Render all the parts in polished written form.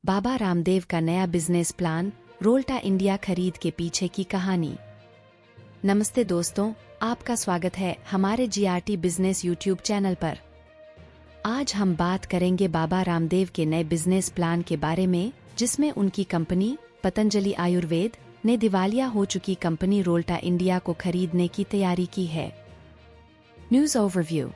बाबा रामदेव का नया business plan, Rolta India खरीद के पीछे की कहानी। नमस्ते दोस्तों, आपका स्वागत है हमारे जीआरटी बिजनेस यूट्यूब चैनल पर। आज हम बात करेंगे बाबा रामदेव के नए बिजनेस प्लान के बारे में, जिसमें उनकी कंपनी पतंजलि आयुर्वेद ने दिवालिया हो चुकी कंपनी रोल्टा इंडिया को खरीदने की तैयारी की है। News overview.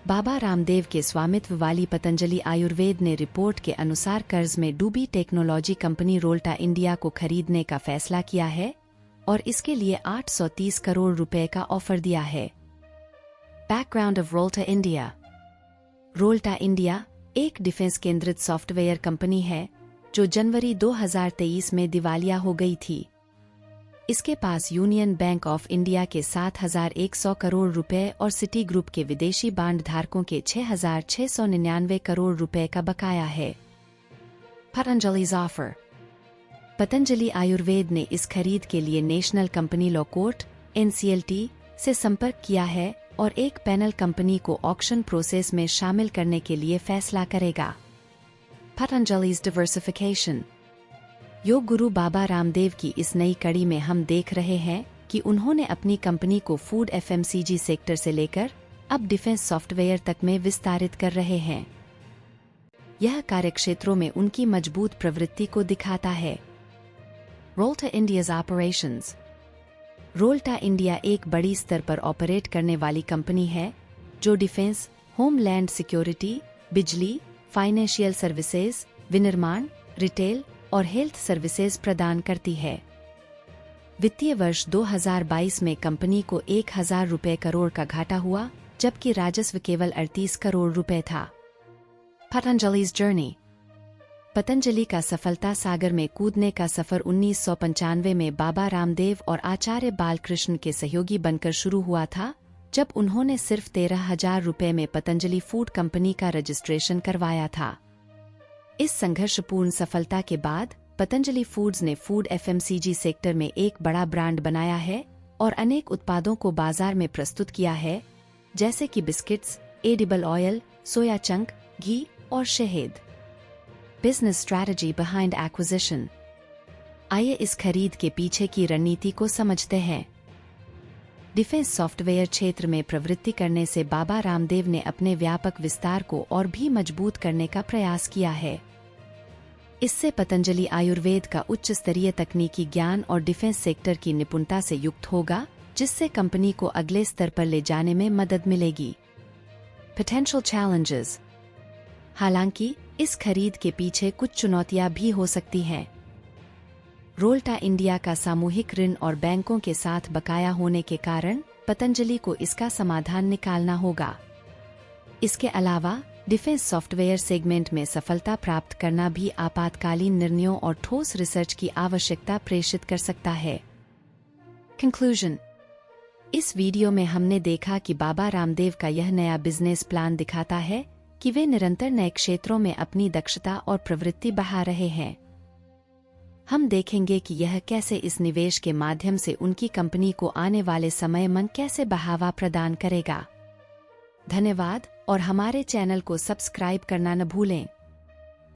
बाबा रामदेव के स्वामित्व वाली पतंजलि आयुर्वेद ने रिपोर्ट के अनुसार कर्ज में डूबी टेक्नोलॉजी कंपनी रोल्टा इंडिया को खरीदने का फैसला किया है और इसके लिए 830 करोड़ रुपए का ऑफर दिया है। Background of Rolta India. Rolta India एक डिफेंस केंद्रित सॉफ्टवेयर कंपनी है जो जनवरी 2023 में दिवालिया हो गई थी। इसके पास यूनियन बैंक ऑफ इंडिया के 7,100 करोड़ रुपए और सिटी ग्रुप के विदेशी बांड धारकों के 6,699 करोड़ रुपए का बकाया है। पतंजलि's ऑफर। पतंजलि आयुर्वेद ने इस खरीद के लिए national company law court (NCLT) से संपर्क किया है और एक पैनल कंपनी को ऑक्शन प्रोसेस में शामिल करने के लिए फैसला करेगा। पतंजलि's डिवर्सिफिकेशन। योग गुरु बाबा रामदेव की इस नई कड़ी में हम देख रहे हैं कि उन्होंने अपनी कंपनी को फूड FMCG सेक्टर से लेकर अब डिफेंस सॉफ्टवेयर तक में विस्तारित कर रहे हैं। यह कार्यक्षेत्रों में उनकी मजबूत प्रवृत्ति को दिखाता है। Rolta India's operations. Rolta India एक बड़ी स्तर पर ऑपरेट करने वाली कंपनी है जो डिफेंस, होमलैंड सिक्योरिटी, बिजली, फाइनेंशियल सर्विसेज, विनिर्माण, रिटेल और हेल्थ सर्विसेज प्रदान करती है। वित्तीय वर्ष 2022 में कंपनी को 1,000 रुपए करोड़ का घाटा हुआ, जबकि राजस्व केवल 38 करोड़ रुपए था। पतंजलि's जर्नी। पतंजलि का सफलता सागर में कूदने का सफर 1995 में बाबा रामदेव और आचार्य बालकृष्ण के सहयोगी बनकर शुरू हुआ था, जब उन्होंने सिर्फ 13,000 रुपए में पतंजलि फूड कंपनी का रजिस्ट्रेशन करवाया था। इस संघर्षपूर्ण सफलता के बाद पतंजलि फूड्स ने फूड FMCG सेक्टर में एक बड़ा ब्रांड बनाया है और अनेक उत्पादों को बाजार में प्रस्तुत किया है, जैसे कि biscuits, edible oil, soya chunk, घी और शहद। Business strategy behind acquisition. आइए इस खरीद के पीछे की रणनीति को समझते हैं। डिफेंस सॉफ्टवेयर क्षेत्र में प्रवृत्ति करने से बाबा रामदेव ने अपने व्यापक विस्तार को और भी मजबूत करने का प्रयास किया है। इससे पतंजलि आयुर्वेद का उच्च स्तरीय तकनीकी ज्ञान और डिफेंस सेक्टर की निपुणता से युक्त होगा, जिससे कंपनी को अगले स्तर पर ले जाने में मदद मिलेगी। Potential challenges. हालांकि इस खरीद के पीछे कुछ चुनौतियां भी हो सकती हैं। रोल्टा इंडिया का सामूहिक ऋण और बैंकों के साथ बकाया होने के कारण पतंजलि को इसका समाधान निकालना होगा। इसके अलावा डिफेंस सॉफ्टवेयर सेगमेंट में सफलता प्राप्त करना भी आपातकालीन निर्णयों और ठोस रिसर्च की आवश्यकता प्रेषित कर सकता है। कंक्लूजन। इस वीडियो में हमने देखा कि बाबा रामदेव का यह नया बिजनेस प्लान दिखाता है कि वे निरंतर नए क्षेत्रों में अपनी दक्षता और प्रवृत्ति बढ़ा रहे हैं। हम देखेंगे कि यह कैसे इस निवेश के माध्यम से उनकी कंपनी को आने वाले समय में कैसे बढ़ावा प्रदान करेगा। धन्यवाद और हमारे चैनल को सब्सक्राइब करना न भूलें।